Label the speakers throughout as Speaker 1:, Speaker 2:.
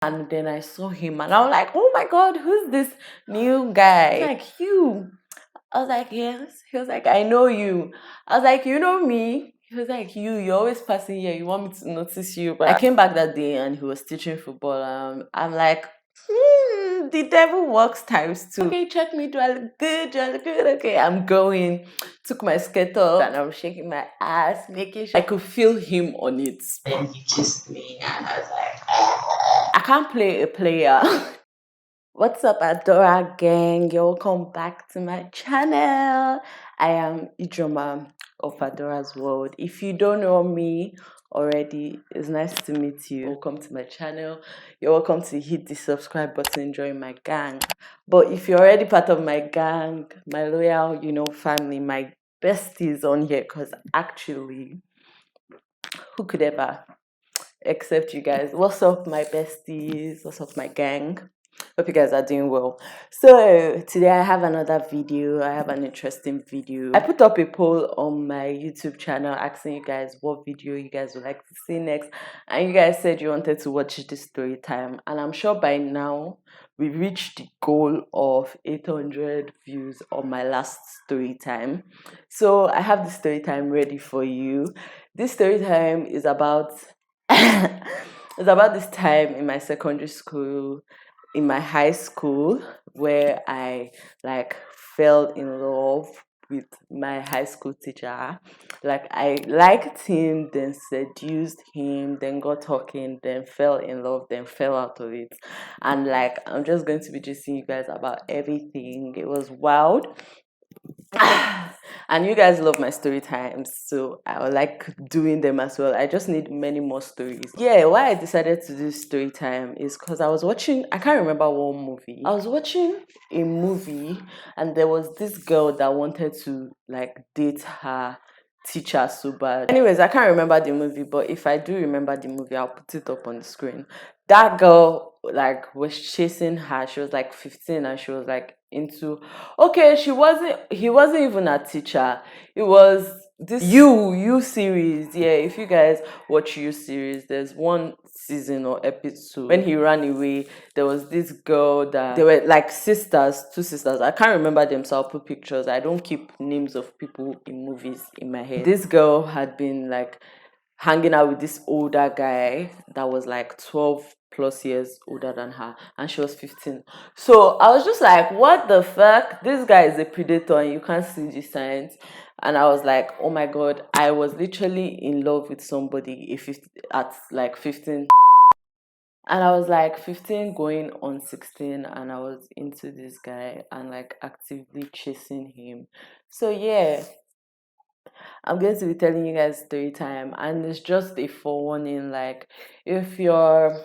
Speaker 1: And then I saw him and I was like, oh my god, who's this new guy? He's like, you. I was like, yes. He was like, I know you. I was like, you know me? He was like, you're always passing here. You want me to notice you? But I came back that day and he was teaching football. I'm like, the devil works times two. Okay, check me. Do I look good? Do I look good? Okay, I'm going. Took my skirt off and I was shaking my ass, making sure I could feel him on it. Then he kissed me and I was like, I can't play a player. What's up, Adora gang? You're welcome back to my channel. I am HIGHSCHOOL of Adora's World. If you don't know me already, it's nice to meet you. Welcome to my channel. You're welcome to hit the subscribe button, join my gang. But if you're already part of my gang, my loyal, family, my besties on here, because actually, who could ever except you guys? What's up, my besties? What's up, my gang? Hope you guys are doing well. So today I have another video. I have an interesting video. I put up a poll on my YouTube channel asking you guys what video you guys would like to see next, and you guys said you wanted to watch this story time, and I'm sure by now we reached the goal of 800 views on my last story time. So I have the story time ready for you. This story time is about it's about this time in my secondary school, in my high school, where I fell in love with my high school teacher. Like, I liked him, then seduced him, then got talking, then fell in love, then fell out of it. And I'm just going to be just seeing you guys about everything. It was wild. And you guys love my story times, so I would like doing them as well. I just need many more stories. Yeah, why I decided to do story time is because I was watching, I can't remember what movie. I was watching a movie and there was this girl that wanted to date her teacher so bad. Anyways, I can't remember the movie, but if I do remember the movie, I'll put it up on the screen. That girl was chasing her. She was 15 and she was into, okay, he wasn't even a teacher. It was this you series. Yeah, if you guys watch you series, there's one season or episode when he ran away. There was this girl that they were sisters, two sisters. I can't remember them, so I'll put pictures. I don't keep names of people in movies in my head. This girl had been hanging out with this older guy that was 12 plus years older than her, and she was 15. So I was just like, what the fuck, this guy is a predator and you can't see the signs. And I was like, oh my god, I was literally in love with somebody at 15. And I was 15 going on 16, and I was into this guy and actively chasing him. So yeah, I'm going to be telling you guys story time, and it's just a forewarning. If you're,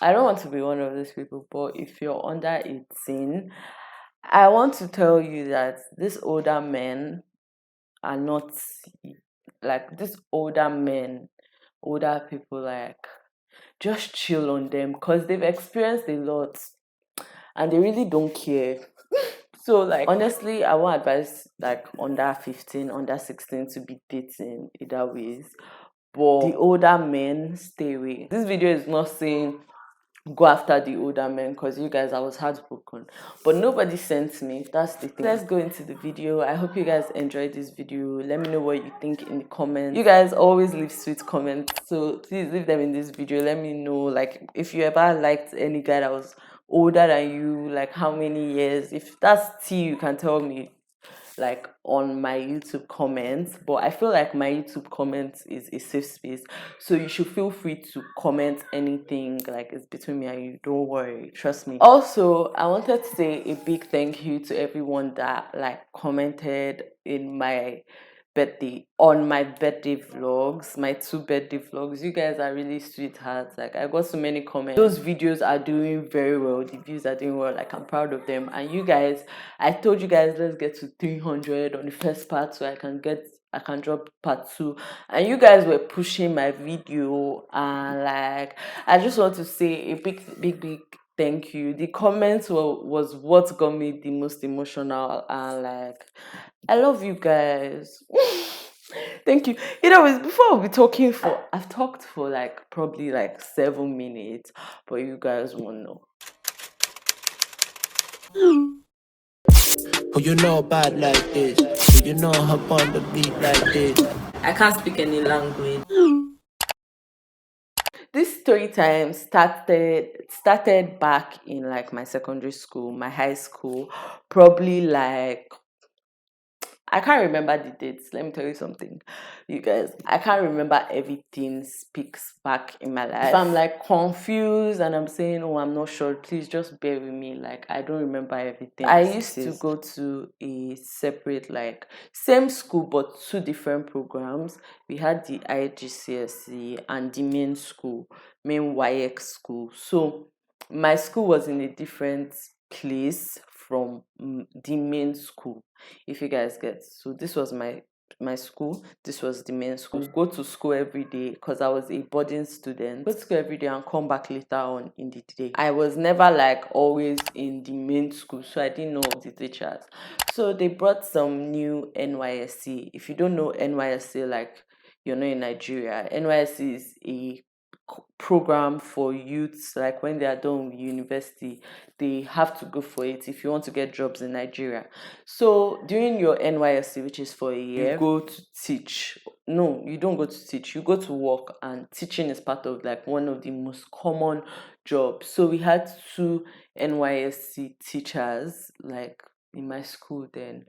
Speaker 1: I don't want to be one of those people, but if you're under 18, I want to tell you that these older men are not these older men, older people, just chill on them because they've experienced a lot and they really don't care. So honestly, I won't advise under 15, under 16 to be dating either ways. But the older men, stay away. This video is not saying go after the older men, because you guys, I was heartbroken, but nobody sent me. That's the thing. Let's go into the video. I hope you guys enjoyed this video. Let me know what you think in the comments. You guys always leave sweet comments, so please leave them in this video. Let me know if you ever liked any guy that was older than you, how many years. If that's tea, you can tell me on my YouTube comments. But I feel my YouTube comments is a safe space, so you should feel free to comment anything. It's between me and you, don't worry, trust me. Also, I wanted to say a big thank you to everyone that commented in my birthday, on my birthday vlogs, my 2 birthday vlogs. You guys are really sweethearts. I got so many comments. Those videos are doing very well, the views are doing well. I'm proud of them. And you guys, I told you guys, let's get to 300 on the first part so I can drop part 2, and you guys were pushing my video, and I just want to say a big thank you. The comments was what got me the most emotional, and I love you guys. Thank you. You know, before we'll be talking for, I've talked for like probably like 7 minutes, but you guys won't know.
Speaker 2: Who you know bad like this? Who you know hop on the beat like this?
Speaker 1: I can't speak any language. This story time started back in like my secondary school, my high school, probably like I can't remember the dates. Let me tell you something, you guys. I can't remember everything speaks back in my life. If I'm like confused and I'm saying, oh, I'm not sure, please just bear with me. Like, I don't remember everything. I used to go to a separate, like, same school, but two different programs. We had the IGCSE and the main YX school. So, my school was in a different place from the main school, if you guys get. So this was my school, this was the main school. Go to school every day because I was a boarding student. Go to school every day and come back later on in the day. I was never like always in the main school, so I didn't know the teachers. So they brought some new NYSC. If you don't know NYSC, like, you're not in Nigeria. NYSC is a program for youths, like when they are done with university, they have to go for it if you want to get jobs in Nigeria. So during your NYSC, which is for a year, you go to teach. No, you don't go to teach, you go to work, and teaching is part of like one of the most common jobs. So we had two NYSC teachers like in my school then,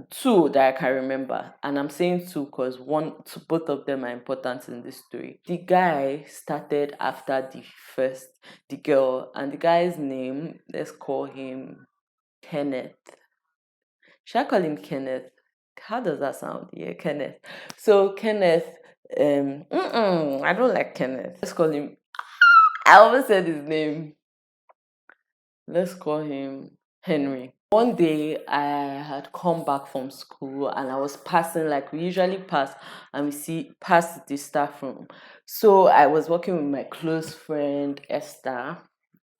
Speaker 1: two that I can remember, and I'm saying two because both of them are important in this story. The guy started after the girl, and the guy's name, let's call him Kenneth. Should I call him Kenneth? How does that sound? Yeah, Kenneth. So Kenneth, I don't like Kenneth. Let's call him. I almost said his name. Let's call him Henry. One day I had come back from school and I was passing, like we usually pass, and we see past the staff room. So I was working with my close friend Esther.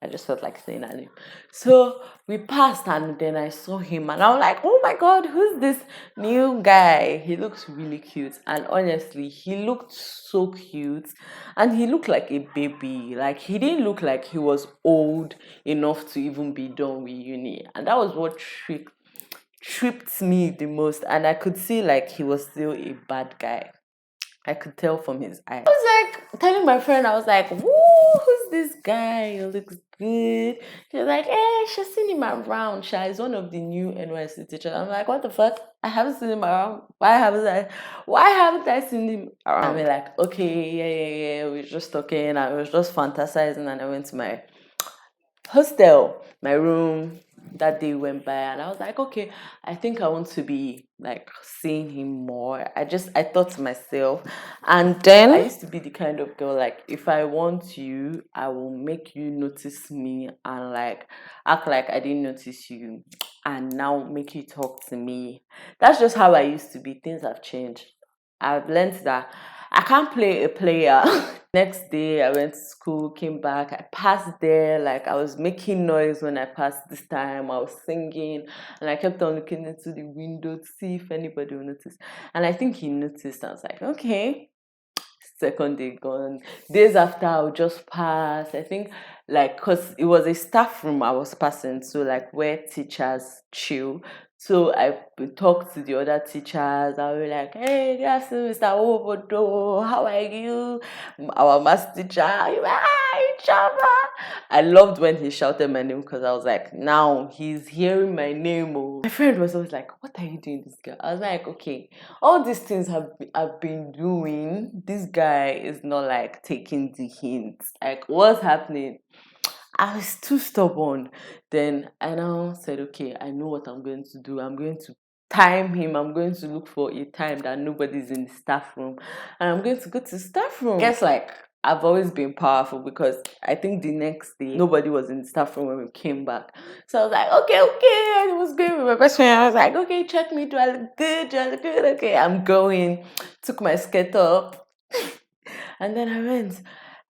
Speaker 1: I just felt like saying her name. So we passed and then I saw him and I was like, oh my god, who's this new guy? He looks really cute. And honestly, he looked so cute and he looked like a baby. Like, he didn't look like he was old enough to even be done with uni. And that was what tripped me the most. And I could see like he was still a bad guy. I could tell from his eyes. I was like telling my friend, I was like, woo, who's this guy? He looks good. She was like, she's seen him around. He's one of the new NYC teachers. I'm like, what the fuck? I haven't seen him around. Why haven't I seen him around? And we're like, okay, yeah. We were just talking and I was just fantasizing, and I went to my hostel, my room. That day went by and I was like, okay, I think I want to be like seeing him more. I thought to myself, and then I used to be the kind of girl, like, if I want you, I will make you notice me and like act like I didn't notice you and now make you talk to me. That's just how I used to be. Things have changed. I've learned that I can't play a player. Next day, I went to school, came back, I passed there, like I was making noise when I passed this time, I was singing, and I kept on looking into the window to see if anybody would notice. And I think he noticed. I was like, okay. Second day gone. Days after, I would just pass. I think, like, because it was a staff room I was passing, so like where teachers chill. So I would talk to the other teachers. I would be like, hey, good afternoon, Mr. Obodo. How are you? Our math teacher. He was like, hi, Chama. I loved when he shouted my name because I was like, now he's hearing my name. Oh. My friend was always like, what are you doing, this girl? I was like, okay, all these things I've been doing. This guy is not like taking the hints. Like, what's happening? I was too stubborn. Then I now said, okay, I know what I'm going to do. I'm going to time him. I'm going to look for a time that nobody's in the staff room. And I'm going to go to the staff room. Guess like I've always been powerful because I think the next day nobody was in the staff room when we came back. So I was like, okay. I was going with my best friend. I was like, okay, check me. Do I look good? Do I look good? Okay, I'm going. Took my skirt up. And then I went.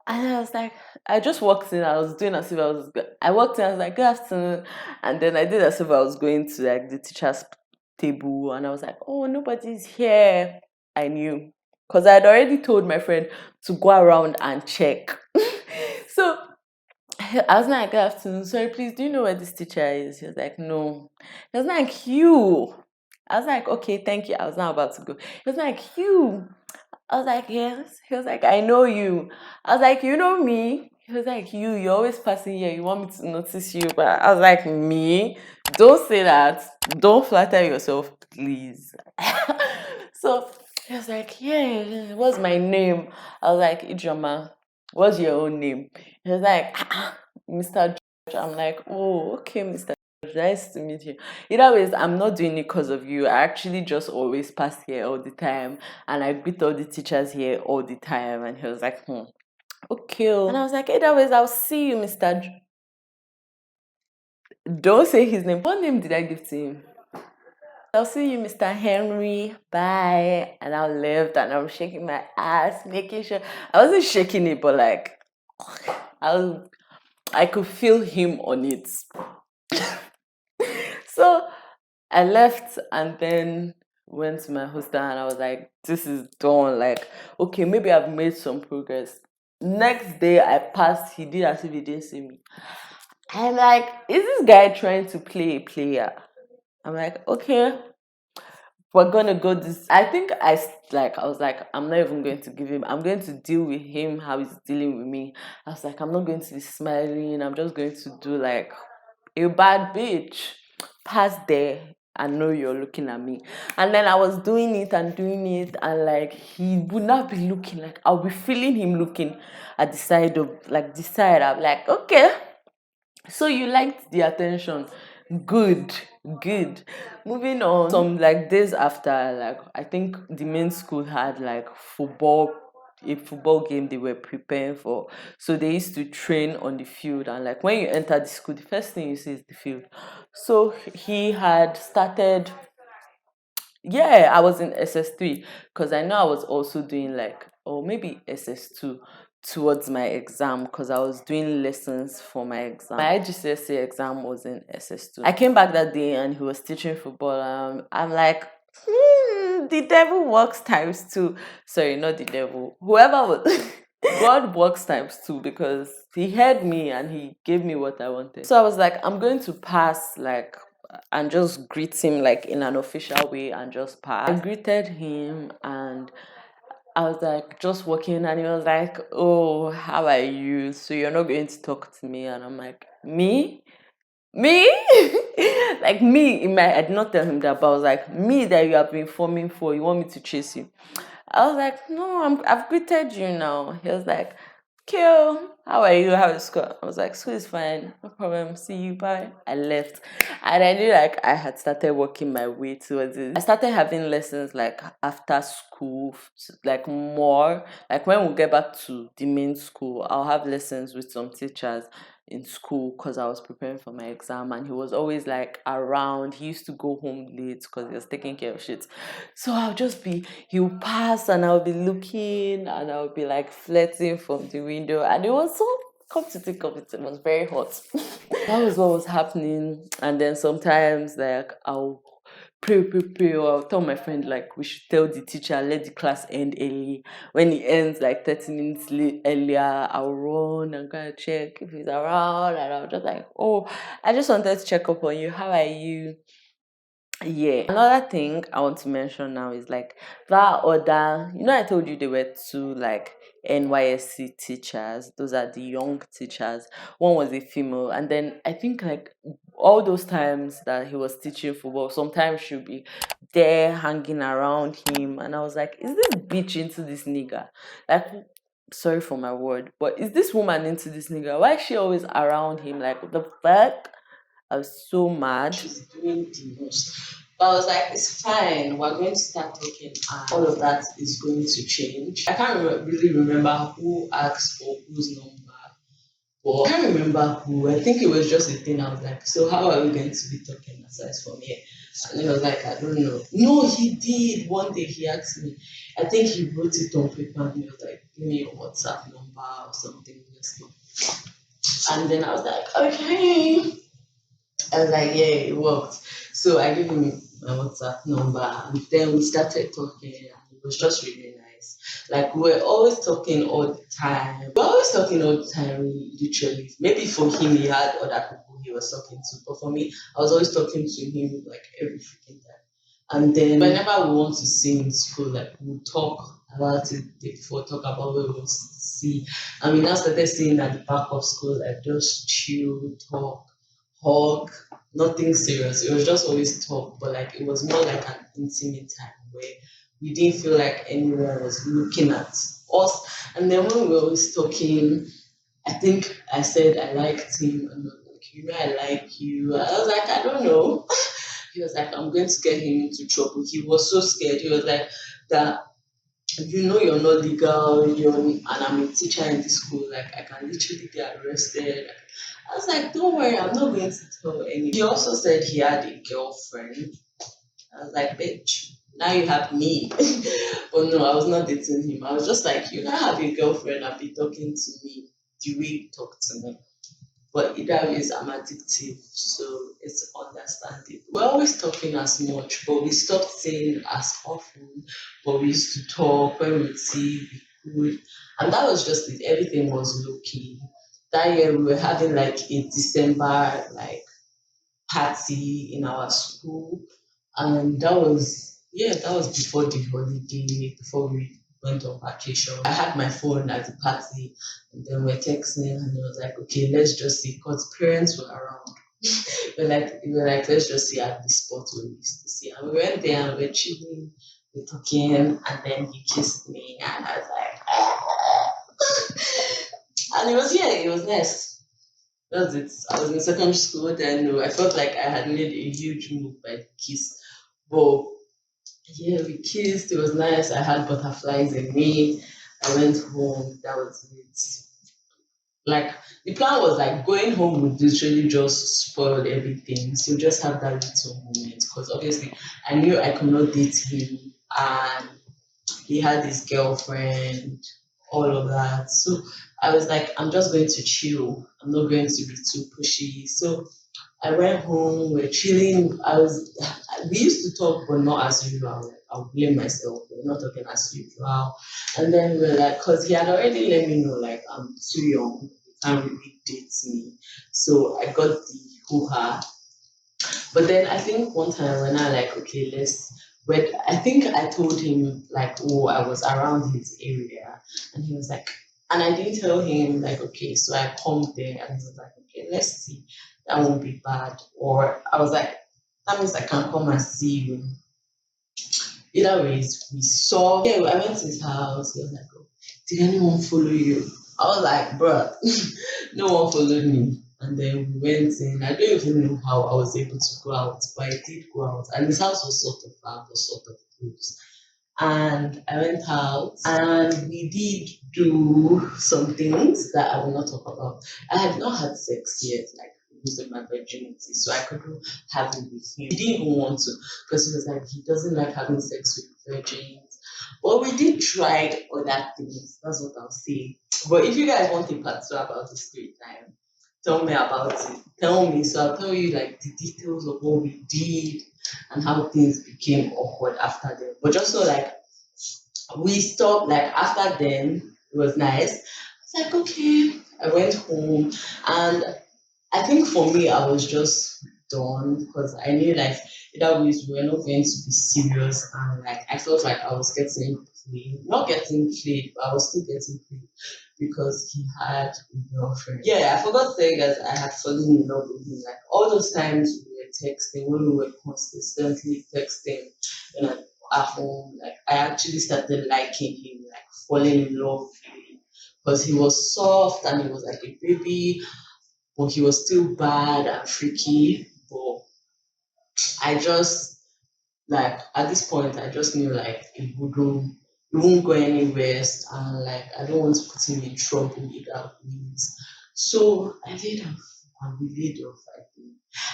Speaker 1: And I was like, I just walked in. I was doing as if I was. I walked in. I was like, good afternoon. And then I did as if I was going to like the teacher's table. And I was like, oh, nobody's here. I knew because I had already told my friend to go around and check. So I was like, good afternoon, sorry, please, do you know where this teacher is? He was like, no. He was like, you. I was like, okay, thank you. I was not about to go. He was like, you. I was like, yes. He was like, I know you. I was like, you know me? He was like, you're always passing here. You want me to notice you? But I was like, me? Don't say that. Don't flatter yourself, please. So he was like, yeah, what's my name? I was like, Ijoma, what's your own name? He was like, Mr. George. I'm like, oh, okay, Mr. George, nice to meet you. Either ways, I'm not doing it because of you. I actually just always pass here all the time, and I greet all the teachers here all the time. And he was like, okay. And I was like, either ways, I'll see you, Mr. Don't say his name. What name did I give to him? I'll see you, Mr. Henry. Bye. And I left, and I'm shaking my ass, making sure I wasn't shaking it, but like I could feel him on it. So I left and then went to my hostel, and I was like, this is done. Like, okay, maybe I've made some progress. Next day I passed, he did as if he didn't see me. I'm like, is this guy trying to play a player? I'm like, okay, we're gonna go this. I think I was like, I'm not even going to give him, I'm going to deal with him how he's dealing with me. I was like, I'm not going to be smiling, I'm just going to do like a bad bitch. Pass there and know you're looking at me. And then I was doing it, and like he would not be looking, like I'll be feeling him looking at the side of like this side. I'm like, okay, so you liked the attention. Good, good. Moving on. Some like days after, like I think the main school had like a football game they were preparing for. So they used to train on the field, and like when you enter the school, the first thing you see is the field. So he had started, yeah, I was in SS3 because I know I was also doing like, or maybe SS2 towards my exam because I was doing lessons for my exam. My IGCSE exam was in SS2. I came back that day and he was teaching football. I'm like, the devil works times two. Sorry, not the devil. Whoever was. God works times two because he heard me and he gave me what I wanted. So I was like, I'm going to pass like and just greet him like in an official way and just pass. I greeted him and I was like just walking, and he was like, oh, how are you? So you're not going to talk to me? And I'm like, me? Me? Like me in my, I did not tell him that, but I was like, me that you have been forming for, you want me to chase you? I was like, no, I've greeted you now. He was like, Kill, how are you? How is school? I was like, school is fine, no problem. See you, bye. I left, and I knew like I had started working my way towards it. I started having lessons like after school, like more. Like when we get back to the main school, I'll have lessons with some teachers in school because I was preparing for my exam, and he was always like around. He used to go home late because he was taking care of shit. So he'll pass and I'll be looking and I'll be like flirting from the window, and it was so, come to think of it, it was very hot. That was what was happening. And then sometimes like I'll pray, or I'll tell my friend like we should tell the teacher, let the class end early. When it ends like 30 minutes earlier, I'll run and go and check if he's around, and I'll just like, oh, I just wanted to check up on you, how are you? Yeah. Another thing I want to mention now is like that other, I told you there were two like NYSC teachers. Those are the young teachers. One was a female, and then I think like all those times that he was teaching football, sometimes she'll be there hanging around him, and I was like, is this bitch into this nigga? Like, sorry for my word, but is this woman into this nigga? Why is she always around him? Like, what the fuck? I was so mad. She's doing the most. But I was like, it's fine. We're going to start talking, and all of that is going to change. I can't really remember who asked for whose number, but I can't remember who. I think it was just a thing. I was like, so how are we going to be talking aside from here? And he was like, I don't know. No, he did. One day he asked me. I think he wrote it on paper, and he was like, give me your WhatsApp number or something. And then I was like, okay. I was like, yeah, it worked. So I gave him my WhatsApp number, and then we started talking. was just really nice. Like we were always talking all the time. We were always talking all the time, literally. Maybe for him he had other people he was talking to, but for me, I was always talking to him like every freaking time. And then whenever we want to see in school, like we'll talk about it before, talk about what we want to see. I mean, I started seeing at the back of school, like just chill, talk, hug, nothing serious. It was just always talk, but like it was more like an intimate time where we didn't feel like anyone was looking at us. And then when we were always talking, I think I said I liked him, and he was like, you know, I like you. I was like, I don't know. He was like, I'm going to get him into trouble. He was so scared. He was like, that you know you're not legal, and I'm a teacher in this school, like I can literally get arrested. I was like, don't worry, I'm not going to tell any. He also said he had a girlfriend. I was like, bitch, now you have me. But no, I was not dating him. I was just like, you now have a girlfriend and be talking to me the way you talk to me. But either ways, I'm addictive, so it's understandable. We're always talking as much, but we stopped saying as often. But we used to talk when we'd see, we could. And that was just it. Everything was low key. That year, we were having like a December like party in our school, and that was, yeah, that was before the holiday, before we went on vacation. I had my phone at the party, and then we're texting, and it was like, okay, let's just see, because parents were around. We were like, let's just see at the spot we used to see. And we went there and we're chilling, we're talking, and then he kissed me, and I was like, and it was, yeah, it was nice. That's it. I was in secondary school then. I felt like I had made a huge move by the kiss. But yeah, we kissed. It was nice. I had butterflies in me. I went home. That was it. Like the plan was like going home would literally just spoil everything. So just have that little moment. Because obviously I knew I could not date him, and he had his girlfriend, all of that. So I was like, I'm just going to chill. I'm not going to be too pushy. So I went home, we're chilling. We used to talk, but not as usual. Like, I'll blame myself. We're not talking as usual. And then we're like, because he had already let me know, like, I'm too young. You can't really date me. So I got the hoo ha. But then I think one time when I like, okay, but I think I told him like, oh, I was around his area, and he was like, and I didn't tell him like, okay, so I come there, and he was like, okay, let's see, that won't be bad. Or I was like, that means I can come and see you. Either ways, we saw. Yeah, I went to his house. He was like, oh, did anyone follow you? I was like, bruh, no one followed me. And then we went in. I don't even know how I was able to go out, but I did go out. And his house was sort of far, but sort of close. And I went out and we did do some things that I will not talk about. I had not had sex yet, like losing my virginity, so I couldn't have it with him. He didn't even want to because he was like, he doesn't like having sex with virgins. But we did try other things. That's what I'll say. But if you guys want a part two about the story time, tell me about it. Tell me, so I'll tell you like the details of what we did and how things became awkward after that. But just so like we stopped, like after then it was nice. It's like okay, I went home, and I think for me I was just done because I knew like either ways we were not going to be serious, and like I felt like I was getting played, not getting played, but I was still getting played because he had a girlfriend. Yeah, I forgot to tell you guys I had fallen in love with him. Like all those times we were texting, when we were consistently texting, you know, at home, like I actually started liking him, like falling in love with him. Because he was soft and he was like a baby, but he was still bad and freaky. But I just like at this point I just knew like it won't go anywhere, and like I don't want to put him in trouble either ways. So I laid off, and we laid off.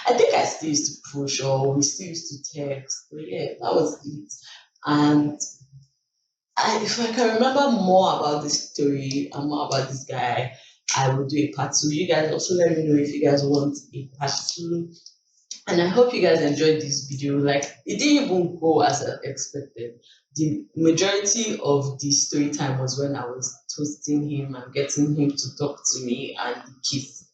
Speaker 1: I think I still used to push, or we still used to text. But yeah, that was it. And if I can remember more about this story and more about this guy, I will do a part two. You guys also let me know if you guys want a part two. And I hope you guys enjoyed this video. Like, it didn't even go as I expected. The majority of the story time was when I was toasting him and getting him to talk to me and kiss.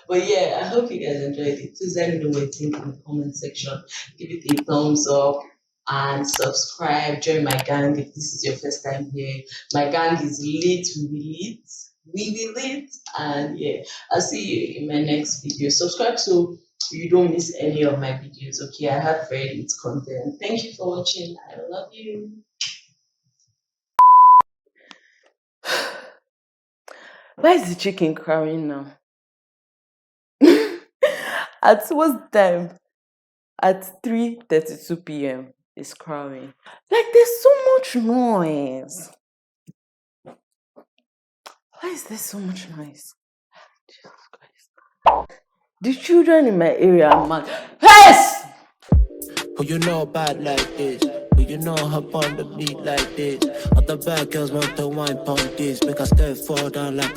Speaker 1: But yeah, I hope you guys enjoyed it. Please let me know what you think in the comment section. Give it a thumbs up and subscribe. Join my gang if this is your first time here. My gang is lit, we lit. We be lit. And yeah, I'll see you in my next video. Subscribe so you don't miss any of my videos. Okay, I have very lit content. Thank you for watching. I love you. Why is the chicken crying now? At what time? At 3:32 p.m. It's crowing. Like, there's so much noise. Why is there so much noise? Jesus Christ. The children in my area are mad. Yes!
Speaker 2: Who you know bad like this? Who you know hop on the beat like this? Other bad girls want to wine pon this. Make a step fall down like